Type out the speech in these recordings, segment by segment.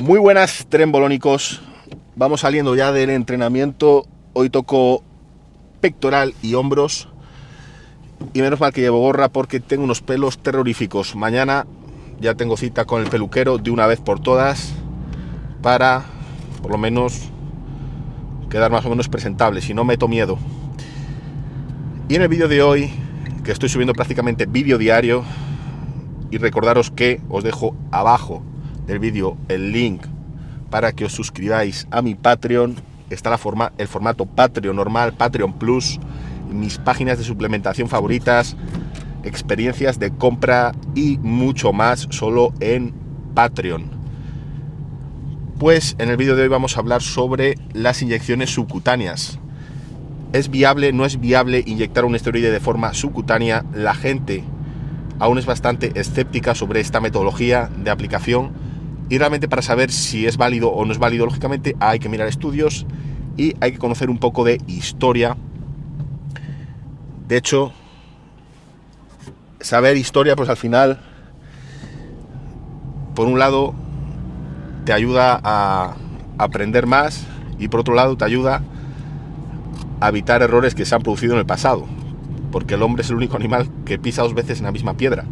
Muy buenas, trembolónicos. Vamos saliendo ya del entrenamiento. Hoy toco pectoral y hombros. Y menos mal que llevo gorra porque tengo unos pelos terroríficos. Mañana ya tengo cita con el peluquero de una vez por todas para, por lo menos, quedar más o menos presentable. Si no, meto miedo. Y en el vídeo de hoy, que estoy subiendo prácticamente vídeo diario, y recordaros que os dejo abajo del vídeo el link para que os suscribáis a mi Patreon. Está el formato Patreon normal, Patreon Plus, mis páginas de suplementación favoritas, experiencias de compra y mucho más solo en Patreon. Pues en el vídeo de hoy vamos a hablar sobre las inyecciones subcutáneas. ¿Es viable? ¿No es viable inyectar un esteroide de forma subcutánea? La gente aún es bastante escéptica sobre esta metodología de aplicación, y realmente para saber si es válido o no es válido, lógicamente hay que mirar estudios y hay que conocer un poco de historia. De hecho, saber historia, pues al final, por un lado, te ayuda a aprender más, y por otro lado te ayuda a evitar errores que se han producido en el pasado, porque el hombre es el único animal que pisa dos veces en la misma piedra.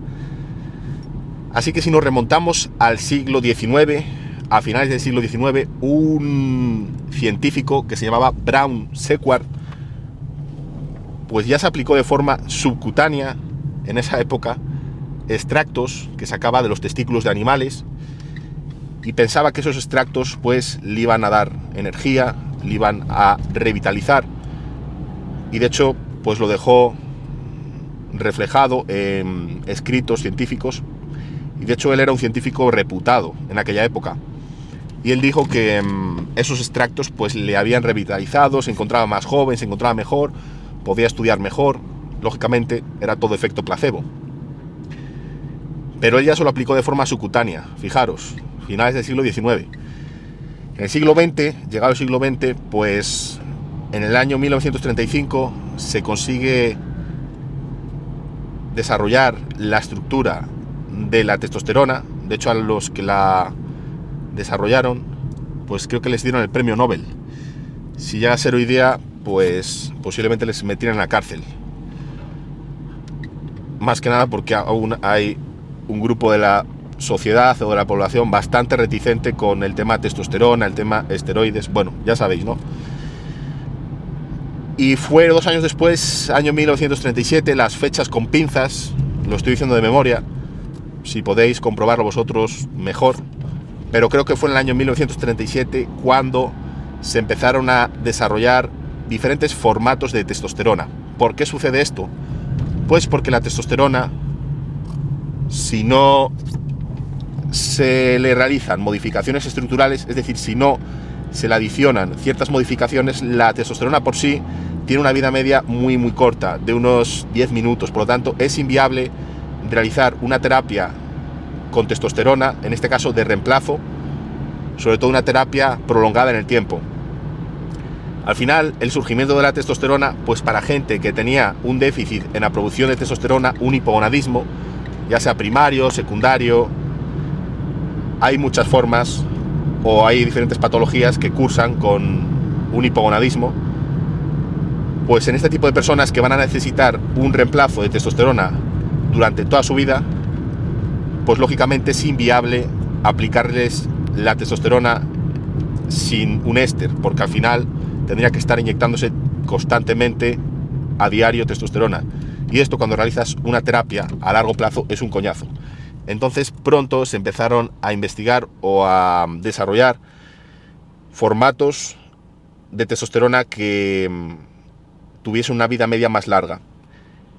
Así que si nos remontamos al siglo XIX, a finales del siglo XIX, un científico que se llamaba Brown Sequard, pues ya se aplicó de forma subcutánea en esa época extractos que sacaba de los testículos de animales, y pensaba que esos extractos pues le iban a dar energía, le iban a revitalizar, y de hecho pues lo dejó reflejado en escritos científicos. Y de hecho él era un científico reputado en aquella época, y él dijo que esos extractos pues le habían revitalizado, se encontraba más joven, se encontraba mejor, podía estudiar mejor. Lógicamente era todo efecto placebo, pero él ya se lo aplicó de forma subcutánea. Fijaros, finales del siglo XIX. En el siglo XX, llegado el siglo XX, pues en el año 1935 se consigue desarrollar la estructura de la testosterona. De hecho, a los que la desarrollaron, pues creo que les dieron el premio Nobel. Si llega a ser hoy día, pues posiblemente les metieran en la cárcel. Más que nada porque aún hay un grupo de la sociedad o de la población bastante reticente con el tema testosterona, el tema esteroides. Bueno, ya sabéis, ¿no? Y fue 2 años después, año 1937, las fechas con pinzas, lo estoy diciendo de memoria, si podéis comprobarlo vosotros mejor, pero creo que fue en el año 1937 cuando se empezaron a desarrollar diferentes formatos de testosterona. ¿Por qué sucede esto? Pues porque la testosterona, si no se le realizan modificaciones estructurales, es decir, si no se le adicionan ciertas modificaciones, la testosterona por sí tiene una vida media muy corta, de unos 10 minutos. Por lo tanto, es inviable realizar una terapia con testosterona, en este caso de reemplazo, sobre todo una terapia prolongada en el tiempo. Al final, el surgimiento de la testosterona, pues para gente que tenía un déficit en la producción de testosterona, un hipogonadismo, ya sea primario, secundario, hay muchas formas, o hay diferentes patologías que cursan con un hipogonadismo. Pues en este tipo de personas que van a necesitar un reemplazo de testosterona durante toda su vida, pues lógicamente es inviable aplicarles la testosterona sin un éster, porque al final tendría que estar inyectándose constantemente a diario testosterona, y esto, cuando realizas una terapia a largo plazo, es un coñazo. Entonces pronto se empezaron a investigar o a desarrollar formatos de testosterona que tuviese una vida media más larga,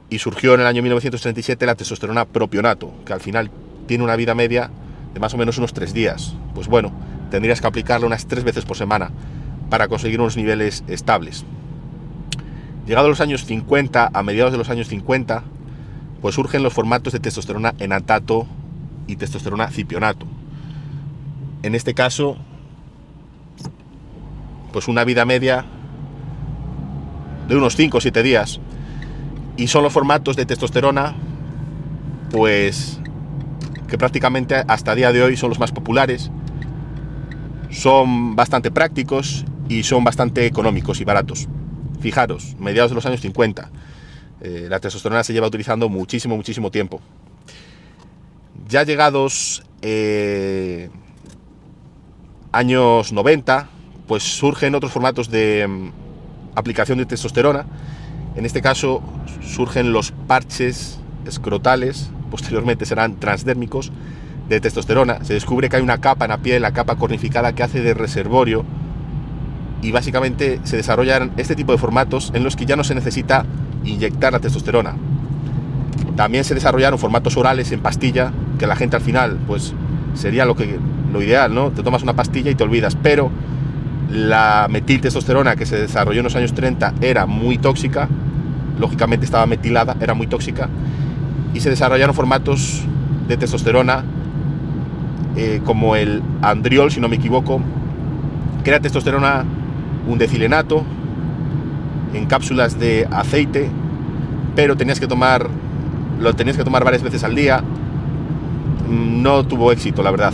y surgió en el año 1937 la testosterona propionato, que al final tiene una vida media de más o menos unos 3 días. Pues bueno, tendrías que aplicarla unas 3 veces por semana para conseguir unos niveles estables. Llegados los años 50, a mediados de los años 50, pues surgen los formatos de testosterona enantato y testosterona cipionato. En este caso, pues una vida media de unos 5 o 7 días, y son los formatos de testosterona pues que prácticamente hasta el día de hoy son los más populares, son bastante prácticos y son bastante económicos y baratos. Fijaros, mediados de los años 50, la testosterona se lleva utilizando muchísimo tiempo. Ya llegados años 90, pues surgen otros formatos de aplicación de testosterona. En este caso surgen los parches escrotales, posteriormente serán transdérmicos, de testosterona. Se descubre que hay una capa en la piel, la capa cornificada, que hace de reservorio, y básicamente se desarrollan este tipo de formatos en los que ya no se necesita inyectar la testosterona. También se desarrollaron formatos orales en pastilla, que la gente al final, pues sería lo ideal, ¿no? Te tomas una pastilla y te olvidas, pero la metiltestosterona que se desarrolló en los años 30 era muy tóxica, lógicamente estaba metilada, era muy tóxica, y se desarrollaron formatos de testosterona como el Andriol, si no me equivoco, que era testosterona undecilenato en cápsulas de aceite, pero lo tenías que tomar varias veces al día. No tuvo éxito, la verdad.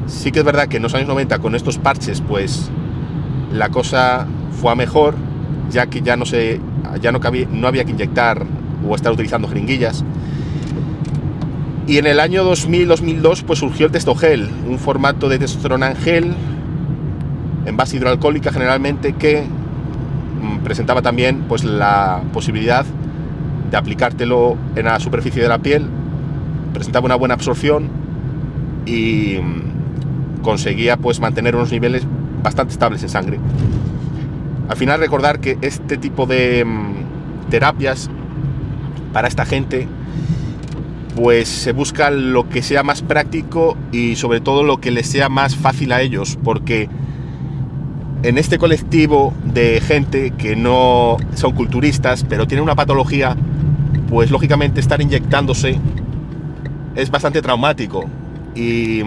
Sí que es verdad que en los años 90 con estos parches pues la cosa fue a mejor, ya que no había que inyectar o estar utilizando jeringuillas. Y en el año 2000-2002 pues surgió el Testogel, un formato de testosterona en gel, en base hidroalcohólica generalmente, que presentaba también pues la posibilidad de aplicártelo en la superficie de la piel, presentaba una buena absorción y conseguía pues mantener unos niveles bastante estables en sangre. Al final, recordar que este tipo de terapias para esta gente pues se busca lo que sea más práctico y sobre todo lo que les sea más fácil a ellos, porque en este colectivo de gente que no son culturistas pero tienen una patología, pues lógicamente estar inyectándose es bastante traumático, y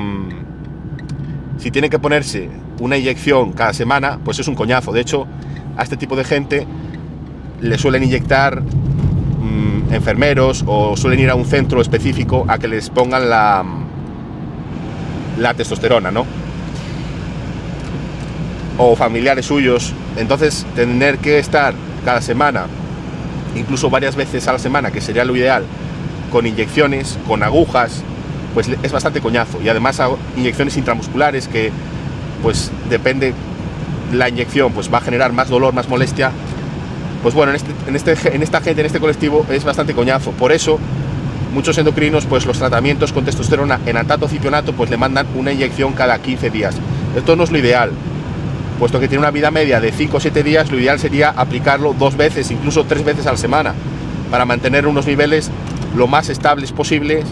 si tienen que ponerse una inyección cada semana, pues es un coñazo. De hecho, a este tipo de gente le suelen inyectar enfermeros, o suelen ir a un centro específico a que les pongan la testosterona, ¿no? O familiares suyos. Entonces, tener que estar cada semana, incluso varias veces a la semana, que sería lo ideal, con inyecciones, con agujas, pues es bastante coñazo. Y además inyecciones intramusculares que, pues depende la inyección, pues va a generar más dolor, más molestia. Pues bueno, en esta gente, en este colectivo, es bastante coñazo. Por eso muchos endocrinos, pues los tratamientos con testosterona en antato o cipionato, pues le mandan una inyección cada 15 días. Esto no es lo ideal, puesto que tiene una vida media de 5 o 7 días. Lo ideal sería aplicarlo 2 veces, incluso 3 veces a la semana, para mantener unos niveles lo más estables posibles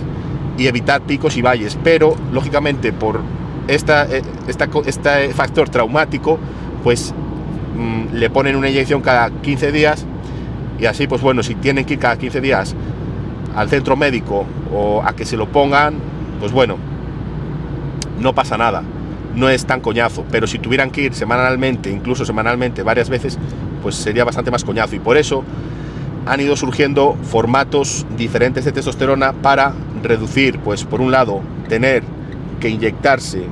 y evitar picos y valles. Pero lógicamente, por este factor traumático, pues le ponen una inyección cada 15 días, y así pues bueno, si tienen que ir cada 15 días al centro médico o a que se lo pongan, pues bueno, no pasa nada, no es tan coñazo. Pero si tuvieran que ir semanalmente, incluso semanalmente varias veces, pues sería bastante más coñazo. Y por eso han ido surgiendo formatos diferentes de testosterona para reducir, pues por un lado, tener que inyectarse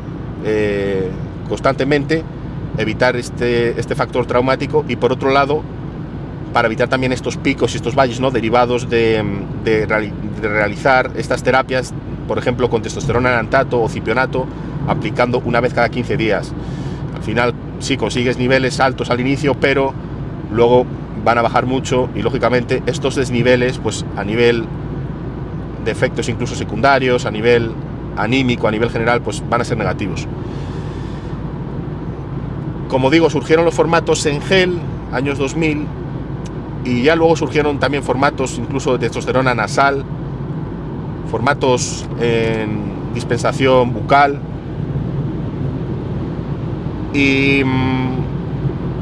constantemente, evitar este factor traumático, y por otro lado, para evitar también estos picos y estos valles, ¿no?, derivados de realizar estas terapias, por ejemplo, con testosterona en antato o cipionato, aplicando una vez cada 15 días. Al final sí consigues niveles altos al inicio, pero luego van a bajar mucho, y lógicamente estos desniveles, pues a nivel de efectos incluso secundarios, a nivel anímico, a nivel general, pues van a ser negativos. Como digo, surgieron los formatos en gel, años 2000, y ya luego surgieron también formatos incluso de testosterona nasal, formatos en dispensación bucal, y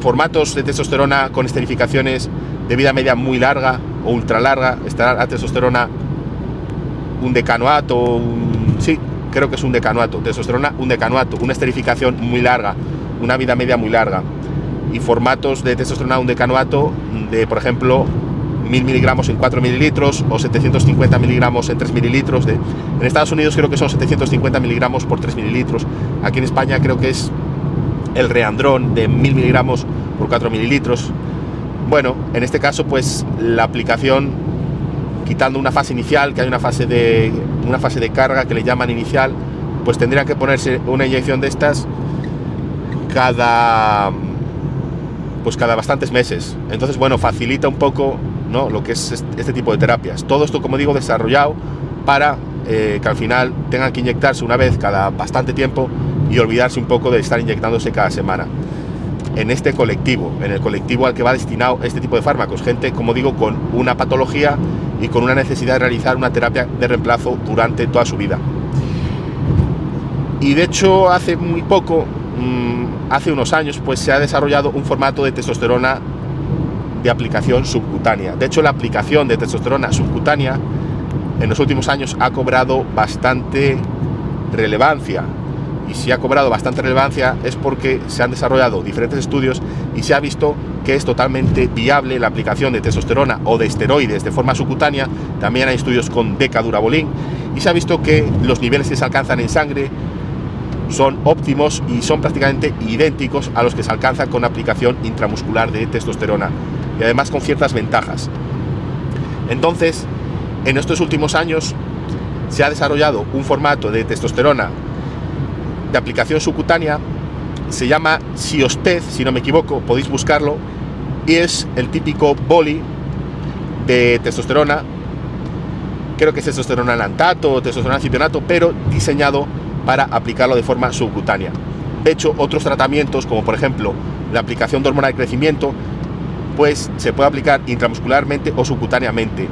formatos de testosterona con esterificaciones de vida media muy larga o ultra larga. Está la testosterona un decanoato, sí, creo que es un decanoato, testosterona un decanoato, una esterificación muy larga, una vida media muy larga. Y formatos de testosterona un decanoato de, por ejemplo, 1000 miligramos en 4 mililitros o 750 miligramos en 3 mililitros. En Estados Unidos creo que son 750 miligramos por 3 mililitros. Aquí en España creo que es el Reandrón de 1000 miligramos por 4 mililitros. Bueno, en este caso pues la aplicación, quitando una fase inicial, que hay una fase de carga que le llaman inicial, pues tendría que ponerse una inyección de estas cada bastantes meses. Entonces, bueno, facilita un poco, ¿no?, lo que es este tipo de terapias. Todo esto, como digo, desarrollado para que al final tengan que inyectarse una vez cada bastante tiempo y olvidarse un poco de estar inyectándose cada semana. En este colectivo, en el colectivo al que va destinado este tipo de fármacos, gente, como digo, con una patología y con una necesidad de realizar una terapia de reemplazo durante toda su vida. Y de hecho, hace muy poco, hace unos años, pues se ha desarrollado un formato de testosterona de aplicación subcutánea. De hecho, la aplicación de testosterona subcutánea en los últimos años ha cobrado bastante relevancia. Y si ha cobrado bastante relevancia es porque se han desarrollado diferentes estudios y se ha visto que es totalmente viable la aplicación de testosterona o de esteroides de forma subcutánea. También hay estudios con decadurabolín y se ha visto que los niveles que se alcanzan en sangre son óptimos y son prácticamente idénticos a los que se alcanzan con aplicación intramuscular de testosterona, y además con ciertas ventajas. Entonces, en estos últimos años se ha desarrollado un formato de testosterona de aplicación subcutánea, se llama Siostez, si no me equivoco, podéis buscarlo, y es el típico boli de testosterona, creo que es testosterona lantato o testosterona cipionato, pero diseñado para aplicarlo de forma subcutánea. De hecho, otros tratamientos, como por ejemplo la aplicación de hormona de crecimiento, pues se puede aplicar intramuscularmente o subcutáneamente.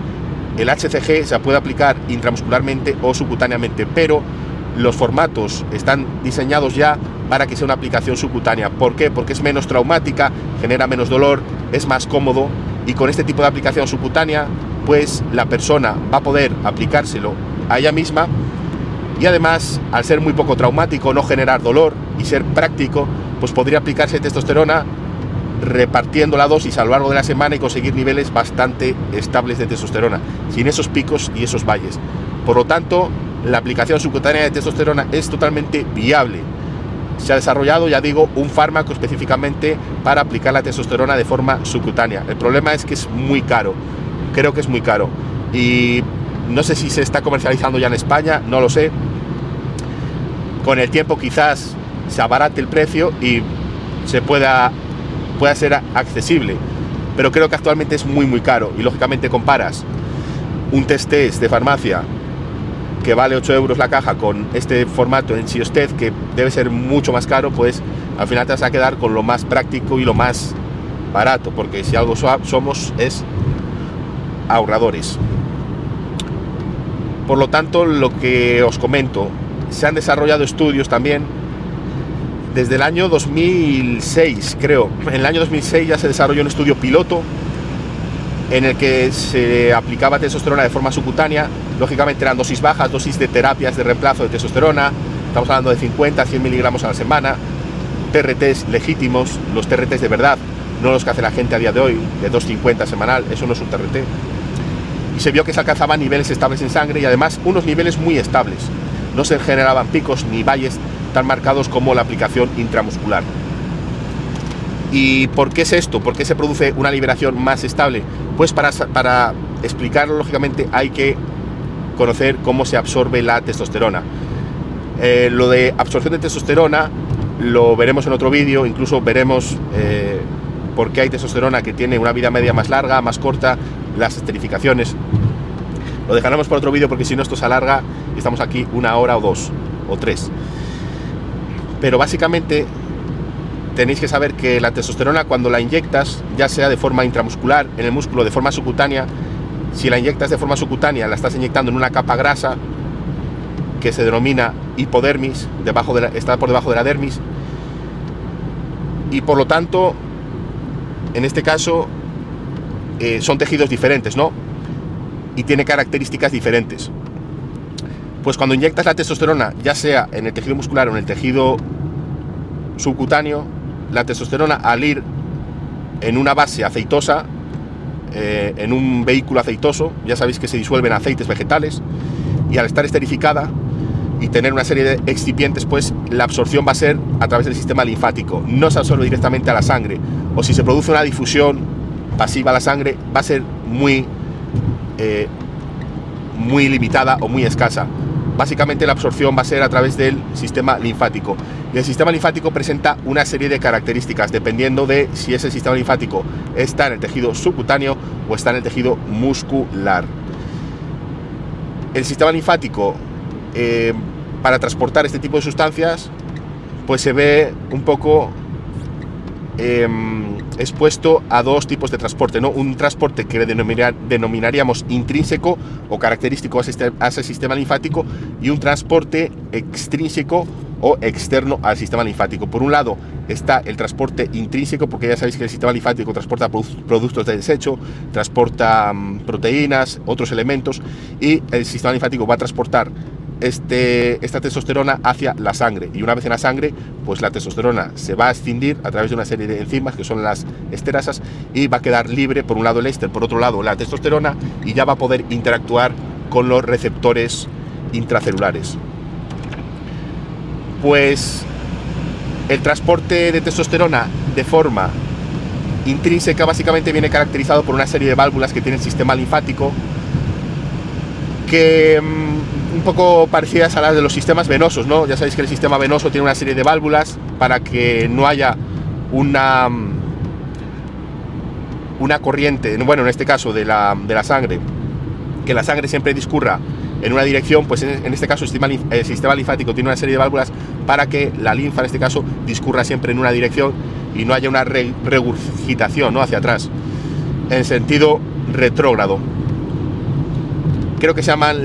El HCG se puede aplicar intramuscularmente o subcutáneamente, pero los formatos están diseñados ya para que sea una aplicación subcutánea. ¿Por qué? Porque es menos traumática, genera menos dolor, es más cómodo, y con este tipo de aplicación subcutánea, pues la persona va a poder aplicárselo a ella misma, y además, al ser muy poco traumático, no generar dolor y ser práctico, pues podría aplicarse testosterona repartiendo la dosis a lo largo de la semana y conseguir niveles bastante estables de testosterona, sin esos picos y esos valles. Por lo tanto, la aplicación subcutánea de testosterona es totalmente viable. Se ha desarrollado, ya digo, un fármaco específicamente para aplicar la testosterona de forma subcutánea. El problema es que es muy caro, creo que es muy caro, y no sé si se está comercializando ya en España, no lo sé. Con el tiempo quizás se abarate el precio y se pueda ser accesible, pero creo que actualmente es muy caro, y lógicamente comparas un test de farmacia que vale 8 euros la caja con este formato en Siostez, que debe ser mucho más caro, pues al final te vas a quedar con lo más práctico y lo más barato, porque si algo somos es ahorradores. Por lo tanto, lo que os comento, se han desarrollado estudios también desde el año 2006, creo. En el año 2006 ya se desarrolló un estudio piloto en el que se aplicaba testosterona de forma subcutánea. Lógicamente eran dosis bajas, dosis de terapias de reemplazo de testosterona. Estamos hablando de 50 a 100 miligramos a la semana. TRTs legítimos, los TRTs de verdad, no los que hace la gente a día de hoy, de 250 semanal, eso no es un TRT. Y se vio que se alcanzaban niveles estables en sangre, y además unos niveles muy estables. No se generaban picos ni valles tan marcados como la aplicación intramuscular. ¿Y por qué es esto? ¿Por qué se produce una liberación más estable? Pues para explicarlo, lógicamente, hay que conocer cómo se absorbe la testosterona. Lo de absorción de testosterona lo veremos en otro vídeo, incluso veremos por qué hay testosterona que tiene una vida media más larga, más corta, las esterificaciones. Lo dejaremos para otro vídeo, porque si no esto se alarga y estamos aquí 1 hora o 2 o 3. Pero básicamente tenéis que saber que la testosterona, cuando la inyectas, ya sea de forma intramuscular, en el músculo, de forma subcutánea, si la inyectas de forma subcutánea, la estás inyectando en una capa grasa que se denomina hipodermis, está por debajo de la dermis, y por lo tanto, en este caso, son tejidos diferentes, ¿no? Y tiene características diferentes. Pues cuando inyectas la testosterona, ya sea en el tejido muscular o en el tejido subcutáneo, la testosterona, al ir en una base aceitosa, en un vehículo aceitoso, ya sabéis que se disuelven aceites vegetales, y al estar esterificada y tener una serie de excipientes, pues la absorción va a ser a través del sistema linfático, no se absorbe directamente a la sangre, o si se produce una difusión pasiva a la sangre, va a ser muy limitada o muy escasa. Básicamente la absorción va a ser a través del sistema linfático, y el sistema linfático presenta una serie de características dependiendo de si ese sistema linfático está en el tejido subcutáneo o está en el tejido muscular. El sistema linfático, para transportar este tipo de sustancias, pues se ve un poco expuesto a dos tipos de transporte, ¿no? Un transporte que denominaríamos intrínseco o característico a ese sistema linfático, y un transporte extrínseco o externo al sistema linfático. Por un lado está el transporte intrínseco, porque ya sabéis que el sistema linfático transporta productos de desecho, transporta proteínas, otros elementos, y el sistema linfático va a transportar esta testosterona hacia la sangre, y una vez en la sangre, pues la testosterona se va a escindir a través de una serie de enzimas que son las esterasas, y va a quedar libre por un lado el éster, por otro lado la testosterona, y ya va a poder interactuar con los receptores intracelulares. Pues el transporte de testosterona de forma intrínseca básicamente viene caracterizado por una serie de válvulas que tiene el sistema linfático, que un poco parecidas a las de los sistemas venosos, ¿no? Ya sabéis que el sistema venoso tiene una serie de válvulas para que no haya una corriente, bueno, en este caso de la sangre, que la sangre siempre discurra en una dirección. Pues en este caso el sistema linfático tiene una serie de válvulas para que la linfa, en este caso, discurra siempre en una dirección y no haya una regurgitación, ¿no?, hacia atrás, en sentido retrógrado. Creo que se llaman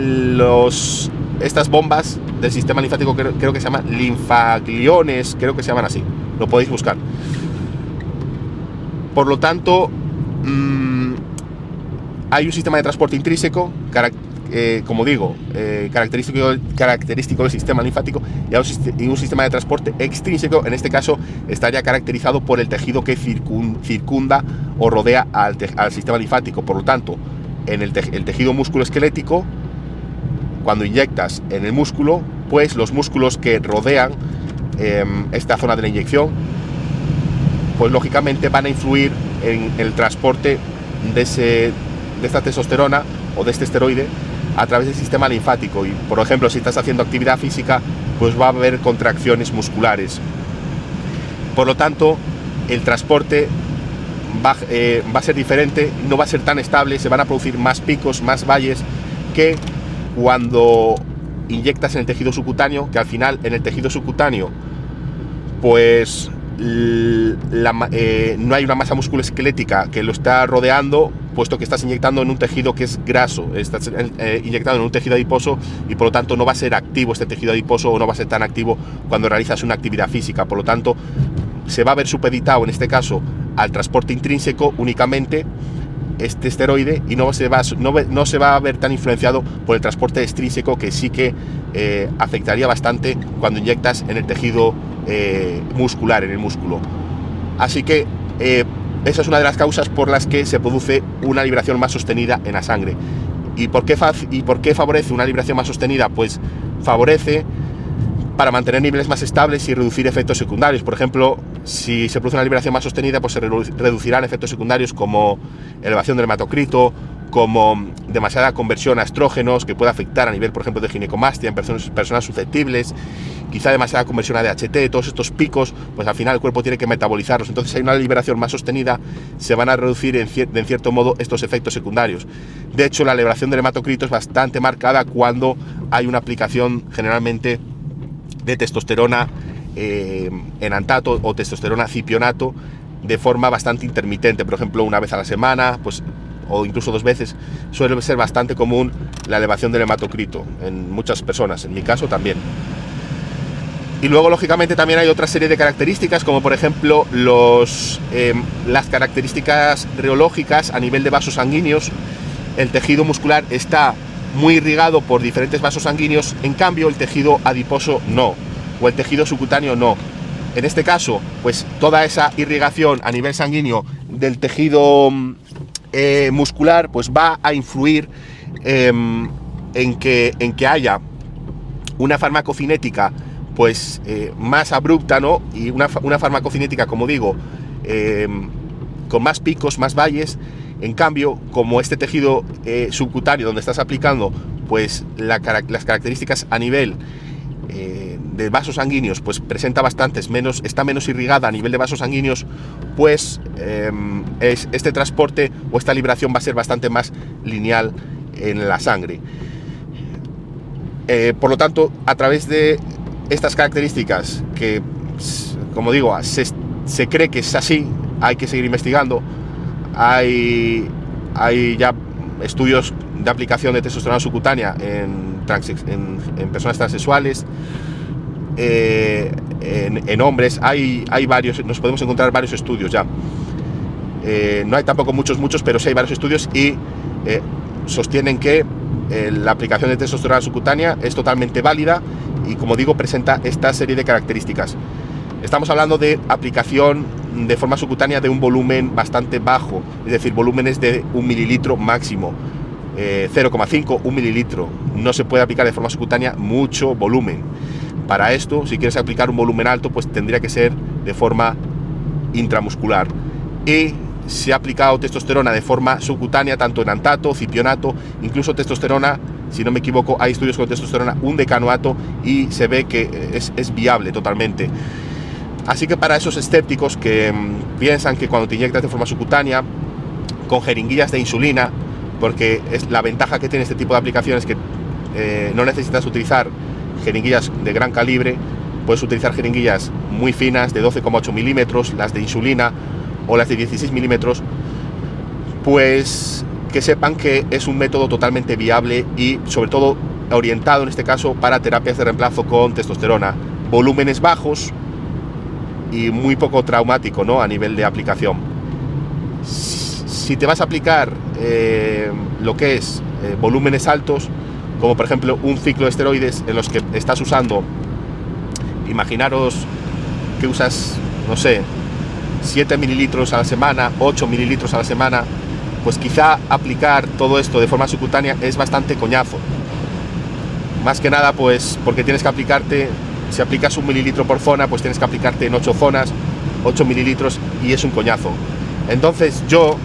estas bombas del sistema linfático, creo que se llaman linfagliones, creo que se llaman así, lo podéis buscar. Por lo tanto, hay un sistema de transporte intrínseco, como digo, característico del sistema linfático, y un sistema de transporte extrínseco. En este caso estaría caracterizado por el tejido que circunda o rodea al sistema linfático. Por lo tanto, en el tejido musculoesquelético, cuando inyectas en el músculo, pues los músculos que rodean esta zona de la inyección, pues lógicamente van a influir en el transporte de esta testosterona o de este esteroide a través del sistema linfático. Y por ejemplo, si estás haciendo actividad física, pues va a haber contracciones musculares. Por lo tanto, el transporte va a ser diferente, no va a ser tan estable, se van a producir más picos, más valles, que cuando inyectas en el tejido subcutáneo, que al final en el tejido subcutáneo pues no hay una masa musculoesquelética que lo está rodeando, puesto que estás inyectando en un tejido que es graso, estás inyectando en un tejido adiposo, y por lo tanto no va a ser activo este tejido adiposo, o no va a ser tan activo cuando realizas una actividad física. Por lo tanto, se va a ver supeditado en este caso al transporte intrínseco únicamente este esteroide, y no se va a ver tan influenciado por el transporte extrínseco, que sí que afectaría bastante cuando inyectas en el tejido muscular, en el músculo. Así que esa es una de las causas por las que se produce una liberación más sostenida en la sangre. ¿Y por qué favorece una liberación más sostenida? Pues favorece para mantener niveles más estables y reducir efectos secundarios. Por ejemplo, si se produce una liberación más sostenida, pues se reducirán efectos secundarios como elevación del hematocrito, como demasiada conversión a estrógenos, que puede afectar a nivel, por ejemplo, de ginecomastia en personas susceptibles, quizá demasiada conversión a DHT. Todos estos picos, pues al final el cuerpo tiene que metabolizarlos. Entonces, si hay una liberación más sostenida, se van a reducir en cierto modo estos efectos secundarios. De hecho, la elevación del hematocrito es bastante marcada cuando hay una aplicación generalmente de testosterona enantato o testosterona cipionato de forma bastante intermitente. Por ejemplo, una vez a la semana, pues, o incluso 2 veces, suele ser bastante común la elevación del hematocrito en muchas personas, en mi caso también. Y luego, lógicamente, también hay otra serie de características, como por ejemplo las características reológicas a nivel de vasos sanguíneos. El tejido muscular está muy irrigado por diferentes vasos sanguíneos, en cambio el tejido adiposo no, o el tejido subcutáneo no. En este caso, pues toda esa irrigación a nivel sanguíneo del tejido muscular, pues va a influir en que haya una farmacocinética pues más abrupta, ¿no? Y una farmacocinética, como digo, con más picos, más valles. En cambio, como este tejido subcutáneo donde estás aplicando, pues las características a nivel de vasos sanguíneos, pues presenta bastantes menos, está menos irrigada a nivel de vasos sanguíneos, pues este transporte o esta liberación va a ser bastante más lineal en la sangre. Por lo tanto, a través de estas características que, como digo, se cree que es así, hay que seguir investigando. Hay ya estudios de aplicación de testosterona subcutánea en personas transexuales, en hombres. Hay varios, nos podemos encontrar varios estudios ya. No hay tampoco muchos, pero sí hay varios estudios y sostienen que la aplicación de testosterona subcutánea es totalmente válida y, como digo, presenta esta serie de características. Estamos hablando de aplicación de forma subcutánea de un volumen bastante bajo, es decir, volúmenes de 1 mililitro máximo, 0,5, 1 mililitro. No se puede aplicar de forma subcutánea mucho volumen. Para esto, si quieres aplicar un volumen alto, pues tendría que ser de forma intramuscular. Y se ha aplicado testosterona de forma subcutánea tanto en antato, cipionato, incluso testosterona, si no me equivoco, hay estudios con testosterona un decanoato y se ve que es viable totalmente. Así que para esos escépticos que piensan que cuando te inyectas de forma subcutánea con jeringuillas de insulina, porque es la ventaja que tiene este tipo de aplicaciones, que no necesitas utilizar jeringuillas de gran calibre, puedes utilizar jeringuillas muy finas de 12,8 milímetros, las de insulina, o las de 16 milímetros, pues que sepan que es un método totalmente viable y sobre todo orientado en este caso para terapias de reemplazo con testosterona, volúmenes bajos y muy poco traumático, ¿no?, a nivel de aplicación. Si te vas a aplicar lo que es volúmenes altos, como por ejemplo un ciclo de esteroides en los que estás usando, imaginaros que usas, no sé, 7 mililitros a la semana, 8 mililitros a la semana, pues quizá aplicar todo esto de forma subcutánea es bastante coñazo. Más que nada, pues porque tienes que aplicarte, si aplicas 1 mililitro por zona, pues tienes que aplicarte en 8 zonas, 8 mililitros, y es un coñazo. Entonces yo,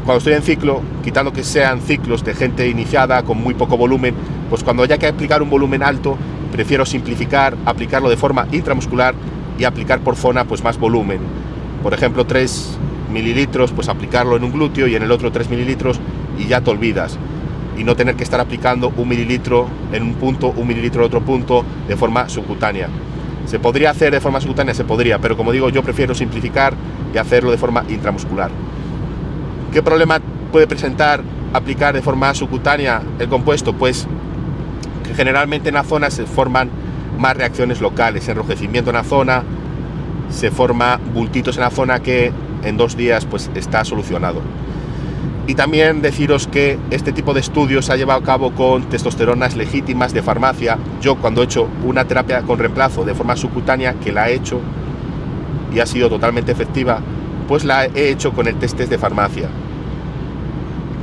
cuando estoy en ciclo, quitando que sean ciclos de gente iniciada con muy poco volumen, pues cuando haya que aplicar un volumen alto, prefiero simplificar, aplicarlo de forma intramuscular y aplicar por zona pues más volumen. Por ejemplo, 3 mililitros, pues aplicarlo en un glúteo y en el otro 3 mililitros y ya te olvidas. Y no tener que estar aplicando 1 mililitro en un punto, 1 mililitro en otro punto de forma subcutánea. ¿Se podría hacer de forma subcutánea? Se podría, pero como digo, yo prefiero simplificar y hacerlo de forma intramuscular. ¿Qué problema puede presentar aplicar de forma subcutánea el compuesto? Pues que generalmente en la zona se forman más reacciones locales, enrojecimiento en la zona, se forma bultitos en la zona que en 2 días pues está solucionado. Y también deciros que este tipo de estudios se ha llevado a cabo con testosteronas legítimas de farmacia. Yo, cuando he hecho una terapia con reemplazo de forma subcutánea, que la he hecho y ha sido totalmente efectiva, pues la he hecho con el test de farmacia.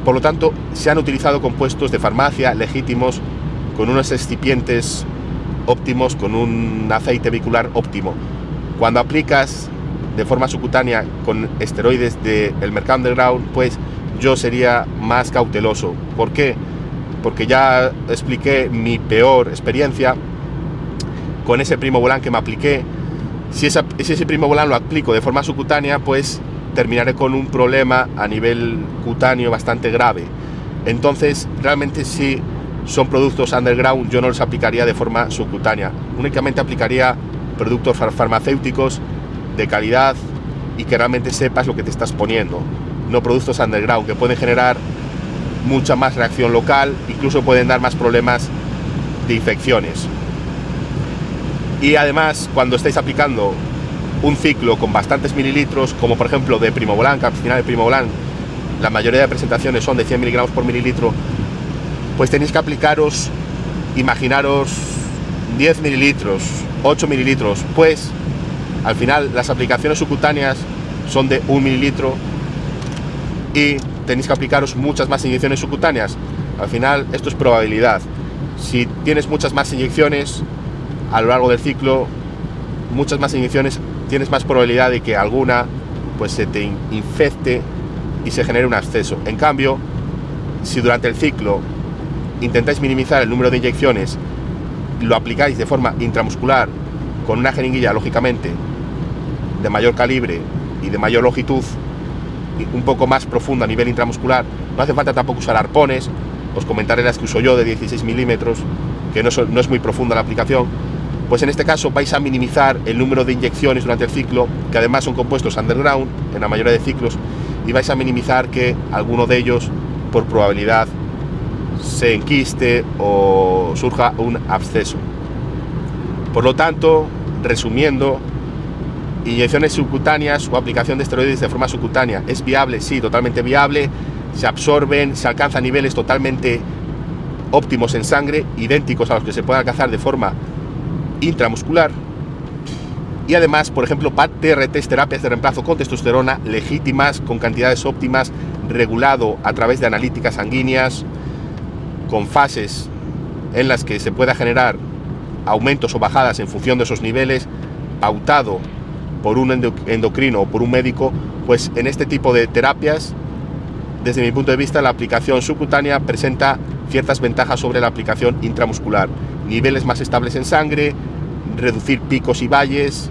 Por lo tanto, se han utilizado compuestos de farmacia legítimos, con unos excipientes óptimos, con un aceite vehicular óptimo. Cuando aplicas de forma subcutánea con esteroides del mercado underground, pues yo sería más cauteloso. ¿Por qué? Porque ya expliqué mi peor experiencia con ese Primobolan que me apliqué. Si ese Primobolan lo aplico de forma subcutánea, pues terminaré con un problema a nivel cutáneo bastante grave. Entonces, realmente, si son productos underground, yo no los aplicaría de forma subcutánea. Únicamente aplicaría productos farmacéuticos de calidad y que realmente sepas lo que te estás poniendo. No productos underground que pueden generar mucha más reacción local, incluso pueden dar más problemas de infecciones. Y además, cuando estáis aplicando un ciclo con bastantes mililitros, como por ejemplo de Primobolan, que al final de Primobolan la mayoría de presentaciones son de 100 miligramos por mililitro, pues tenéis que aplicaros, imaginaros 10 mililitros, 8 mililitros, pues al final las aplicaciones subcutáneas son de 1 mililitro y tenéis que aplicaros muchas más inyecciones subcutáneas. Al final esto es probabilidad. Si tienes muchas más inyecciones a lo largo del ciclo, muchas más inyecciones, tienes más probabilidad de que alguna pues se te infecte y se genere un absceso. En cambio, si durante el ciclo intentáis minimizar el número de inyecciones, lo aplicáis de forma intramuscular con una jeringuilla, lógicamente, de mayor calibre y de mayor longitud, y un poco más profunda a nivel intramuscular, no hace falta tampoco usar arpones. Os comentaré las que uso yo de 16 milímetros, que no es muy profunda la aplicación. Pues en este caso vais a minimizar el número de inyecciones durante el ciclo, que además son compuestos underground en la mayoría de ciclos, y vais a minimizar que alguno de ellos, por probabilidad, se enquiste o surja un absceso. Por lo tanto, resumiendo, inyecciones subcutáneas o aplicación de esteroides de forma subcutánea es viable, sí, totalmente viable. Se absorben, se alcanzan niveles totalmente óptimos en sangre, idénticos a los que se pueden alcanzar de forma intramuscular. Y además, por ejemplo, PAD-TRT, terapias de reemplazo con testosterona legítimas, con cantidades óptimas, regulado a través de analíticas sanguíneas, con fases en las que se pueda generar aumentos o bajadas en función de esos niveles, pautado por un endocrino o por un médico. Pues en este tipo de terapias, desde mi punto de vista, la aplicación subcutánea presenta ciertas ventajas sobre la aplicación intramuscular: niveles más estables en sangre, reducir picos y valles,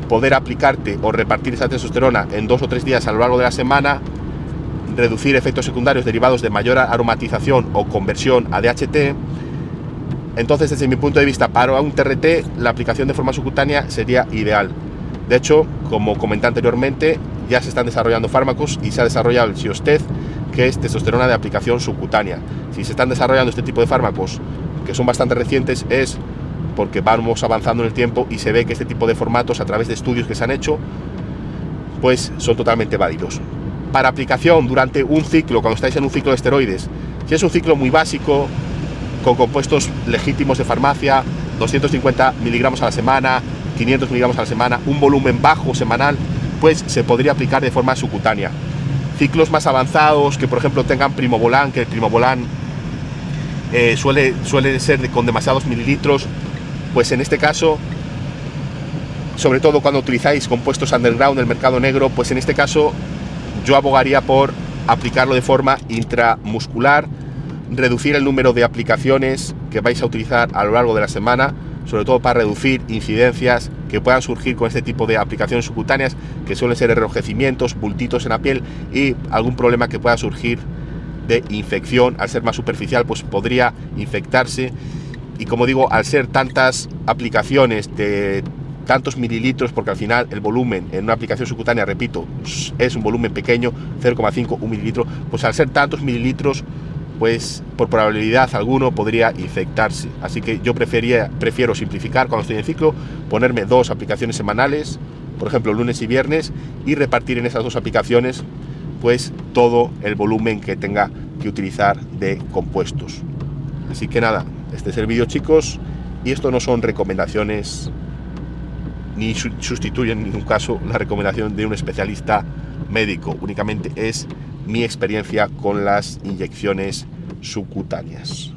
poder aplicarte o repartir esa testosterona en 2 o 3 días a lo largo de la semana, reducir efectos secundarios derivados de mayor aromatización o conversión a DHT. Entonces, desde mi punto de vista, para un TRT, la aplicación de forma subcutánea sería ideal. De hecho, como comenté anteriormente, ya se están desarrollando fármacos y se ha desarrollado el Siostez, que es testosterona de aplicación subcutánea. Si se están desarrollando este tipo de fármacos, que son bastante recientes, es porque vamos avanzando en el tiempo y se ve que este tipo de formatos, a través de estudios que se han hecho, pues son totalmente válidos. Para aplicación durante un ciclo, cuando estáis en un ciclo de esteroides, si es un ciclo muy básico, con compuestos legítimos de farmacia, 250 miligramos a la semana, 500 miligramos a la semana, un volumen bajo semanal, pues se podría aplicar de forma subcutánea. Ciclos más avanzados, que por ejemplo tengan Primobolan, que el Primobolan suele ser con demasiados mililitros, pues en este caso, sobre todo cuando utilizáis compuestos underground del mercado negro, pues en este caso yo abogaría por aplicarlo de forma intramuscular, reducir el número de aplicaciones que vais a utilizar a lo largo de la semana, sobre todo para reducir incidencias que puedan surgir con este tipo de aplicaciones subcutáneas, que suelen ser enrojecimientos, bultitos en la piel y algún problema que pueda surgir de infección. Al ser más superficial, pues podría infectarse, y como digo, al ser tantas aplicaciones de tantos mililitros, porque al final el volumen en una aplicación subcutánea, repito, es un volumen pequeño, 0,5, 1 mililitro, pues al ser tantos mililitros, pues por probabilidad alguno podría infectarse. Así que yo prefiero simplificar cuando estoy en ciclo, ponerme 2 aplicaciones semanales, por ejemplo lunes y viernes, y repartir en esas 2 aplicaciones pues todo el volumen que tenga que utilizar de compuestos. Así que nada, este es el vídeo, chicos, y esto no son recomendaciones ni sustituyen en ningún caso la recomendación de un especialista médico, únicamente es mi experiencia con las inyecciones subcutáneas.